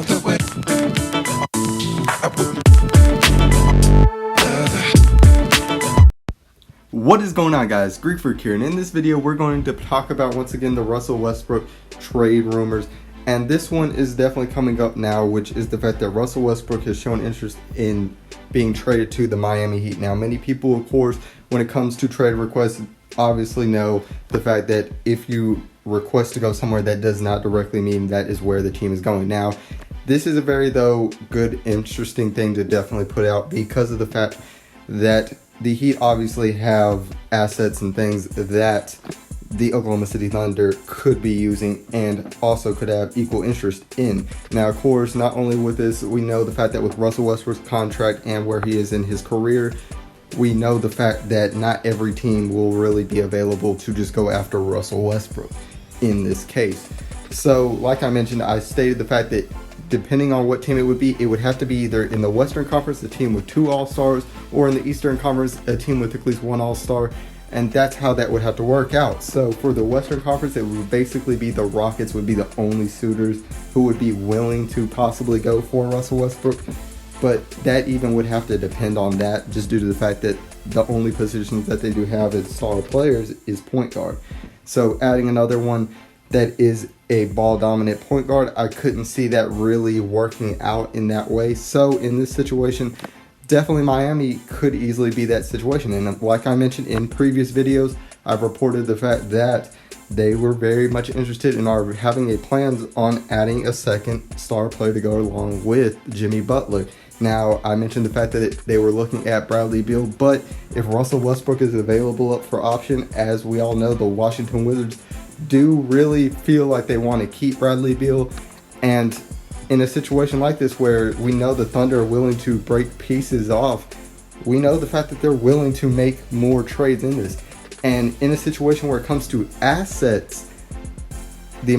other way. What is going on, guys? Greek Freak here, and in this video we're going to talk about once again the Russell Westbrook trade rumors. And this one is definitely coming up now, which is the fact that Russell Westbrook has shown interest in being traded to the Miami Heat. Now, many people, of course, when it comes to trade requests, obviously know the fact that if you request to go somewhere, that does not directly mean that is where the team is going. Now, this is a very, good, interesting thing to definitely put out because of the fact that the Heat obviously have assets and things that the Oklahoma City Thunder could be using and also could have equal interest in. Now, of course, not only with this, we know the fact that with Russell Westbrook's contract and where he is in his career, we know the fact that not every team will really be available to just go after Russell Westbrook in this case. So, like I mentioned, I stated the fact that depending on what team it would have to be either in the Western Conference, a team with 2 All-Stars, or in the Eastern Conference, a team with at least 1 All-Star. And that's how that would have to work out. So for the Western Conference, it would basically be the Rockets would be the only suitors who would be willing to possibly go for Russell Westbrook. But that even would have to depend on that, just due to the fact that the only positions that they do have as star players is point guard. So adding another one that is a ball dominant point guard, I couldn't see that really working out in that way. So in this situation, definitely Miami could easily be that situation. And like I mentioned in previous videos, I've reported the fact that they were very much interested and are having a plans on adding a second star player to go along with Jimmy Butler. Now, I mentioned the fact that they were looking at Bradley Beal, but if Russell Westbrook is available up for option, as we all know, the Washington Wizards do really feel like they want to keep Bradley Beal. And in a situation like this where we know the Thunder are willing to break pieces off, we know the fact that they're willing to make more trades in this. And in a situation where it comes to assets, the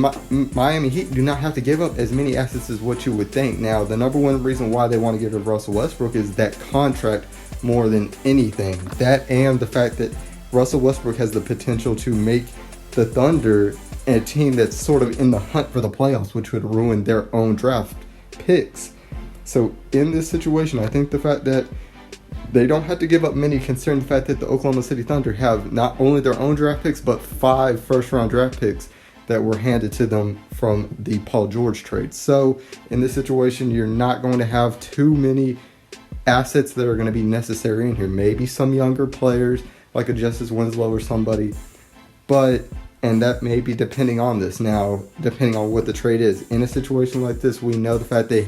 Miami Heat do not have to give up as many assets as what you would think. Now, the number one reason why they want to get rid of Russell Westbrook is that contract more than anything. That and the fact that Russell Westbrook has the potential to make the Thunder a team that's sort of in the hunt for the playoffs, which would ruin their own draft picks. So in this situation, I think the fact that they don't have to give up many, considering the fact that the Oklahoma City Thunder have not only their own draft picks, but 5 first-round draft picks that were handed to them from the Paul George trade. So in this situation, you're not going to have too many assets that are going to be necessary in here. Maybe some younger players like a Justice Winslow or somebody, and that may be depending on this. Now, depending on what the trade is. In a situation like this, we know the fact they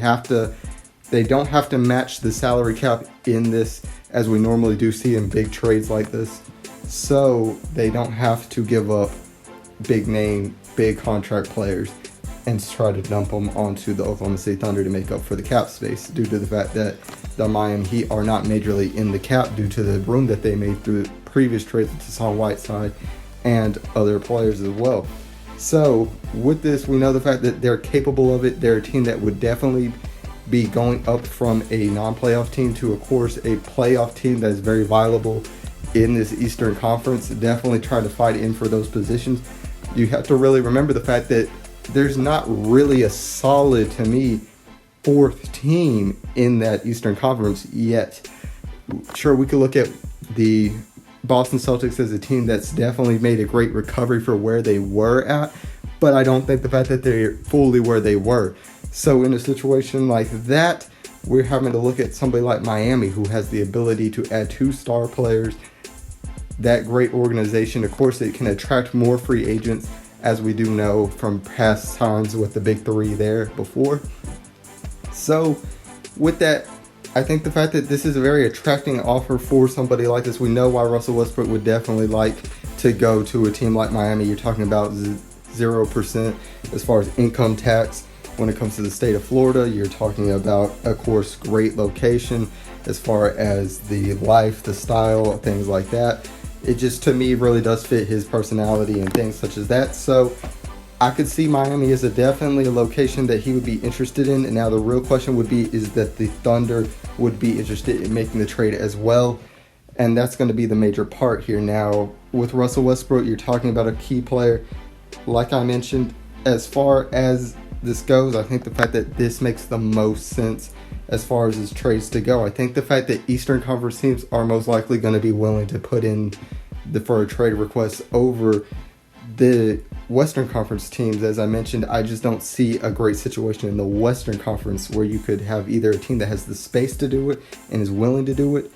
don't have to match the salary cap in this as we normally do see in big trades like this. So they don't have to give up big name, big contract players and try to dump them onto the Oklahoma City Thunder to make up for the cap space, due to the fact that the Miami Heat are not majorly in the cap due to the room that they made through previous trades with Hassan Whiteside and other players as well. So with this, we know the fact that they're capable of it. They're a team that would definitely be going up from a non-playoff team to, of course, a playoff team that is very viable in this Eastern Conference. Definitely trying to fight in for those positions. You have to really remember the fact that there's not really a solid, to me, 4th team in that Eastern Conference yet. Sure, we could look at the Boston Celtics as a team that's definitely made a great recovery for where they were at, but I don't think the fact that they're fully where they were. So in a situation like that, we're having to look at somebody like Miami, who has the ability to add 2 star players, that great organization. Of course, it can attract more free agents, as we do know from past times with the big 3 there before. So with that, I think the fact that this is a very attracting offer for somebody like this, we know why Russell Westbrook would definitely like to go to a team like Miami. You're talking about 0% as far as income tax. When it comes to the state of Florida, you're talking about, of course, great location as far as the life, the style, things like that. It just, to me, really does fit his personality and things such as that. So I could see Miami as definitely a location that he would be interested in. And now the real question would be, is that the Thunder would be interested in making the trade as well. And that's going to be the major part here. Now, with Russell Westbrook, you're talking about a key player. Like I mentioned, as far as this goes, I think the fact that this makes the most sense as far as his trades to go. I think the fact that Eastern Conference teams are most likely going to be willing to put in for a trade request over the Western Conference teams. As I mentioned, I just don't see a great situation in the Western Conference where you could have either a team that has the space to do it and is willing to do it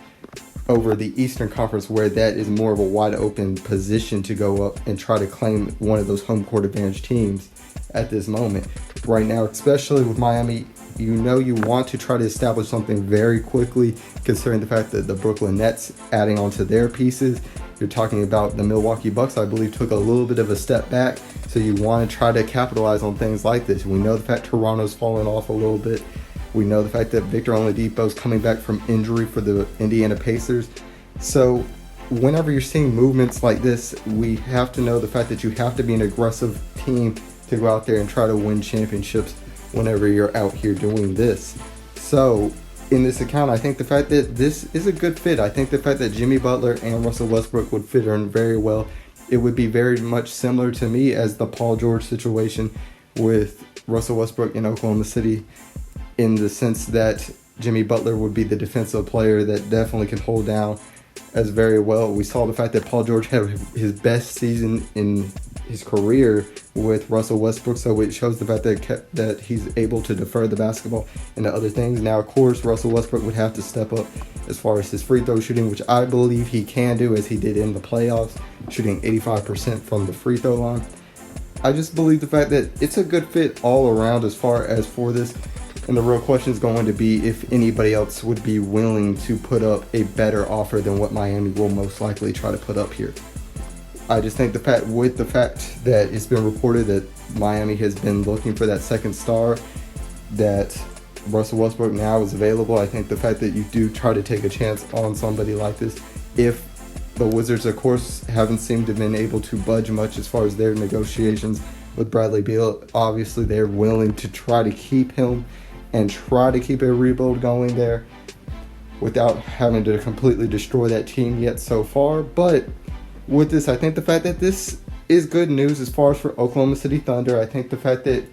over the Eastern Conference, where that is more of a wide open position to go up and try to claim one of those home court advantage teams at this moment. Right now, especially with Miami, you want to try to establish something very quickly, considering the fact that the Brooklyn Nets adding onto their pieces. You're talking about the Milwaukee Bucks, I believe, took a little bit of a step back. So you want to try to capitalize on things like this. We know the fact Toronto's fallen off a little bit. We know the fact that Victor Oladipo's coming back from injury for the Indiana Pacers. So whenever you're seeing movements like this, we have to know the fact that you have to be an aggressive team to go out there and try to win championships whenever you're out here doing this. So in this account, I think the fact that this is a good fit. I think the fact that Jimmy Butler and Russell Westbrook would fit in very well. It would be very much similar to me as the Paul George situation with Russell Westbrook in Oklahoma City, in the sense that Jimmy Butler would be the defensive player that definitely can hold down as very well. We saw the fact that Paul George had his best season in his career with Russell Westbrook, so it shows the fact that he's able to defer the basketball into other things. Now, of course, Russell Westbrook would have to step up as far as his free throw shooting, which I believe he can do, as he did in the playoffs, shooting 85% from the free throw line. I just believe the fact that it's a good fit all around as far as for this. And the real question is going to be if anybody else would be willing to put up a better offer than what Miami will most likely try to put up here. I just think the fact that it's been reported that Miami has been looking for that second star, that Russell Westbrook now is available, I think the fact that you do try to take a chance on somebody like this, if the Wizards, of course, haven't seemed to have been able to budge much as far as their negotiations with Bradley Beal, obviously they're willing to try to keep him and try to keep a rebuild going there without having to completely destroy that team yet so far. But with this, I think the fact that this is good news as far as for Oklahoma City Thunder. I think the fact that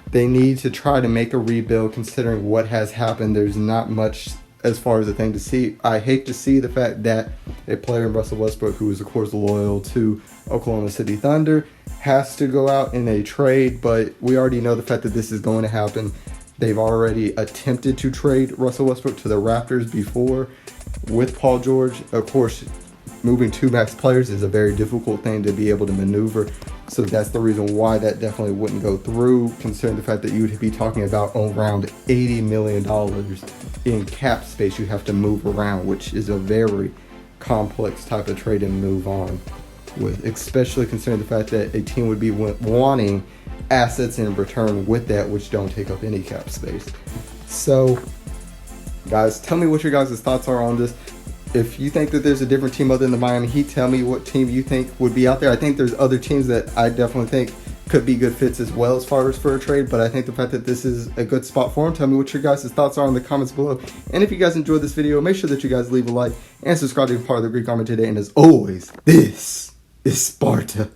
they need to try to make a rebuild, considering what has happened, there's not much as far as a thing to see. I hate to see the fact that a player in Russell Westbrook, who is of course loyal to Oklahoma City Thunder, has to go out in a trade, but we already know the fact that this is going to happen. They've already attempted to trade Russell Westbrook to the Raptors before with Paul George. Of course, moving two max players is a very difficult thing to be able to maneuver. So that's the reason why that definitely wouldn't go through, considering the fact that you would be talking about around $80 million in cap space you have to move around, which is a very complex type of trade and move on with, especially considering the fact that a team would be wanting assets in return with that, which don't take up any cap space. So guys, tell me what your guys' thoughts are on this. If you think that there's a different team other than the Miami Heat, tell me what team you think would be out there. I think there's other teams that I definitely think could be good fits as well as far as for a trade, but I think the fact that this is a good spot for them. Tell me what your guys' thoughts are in the comments below. And if you guys enjoyed this video, make sure that you guys leave a like and subscribe to be part of the Greek Army today. And as always, this is Sparta.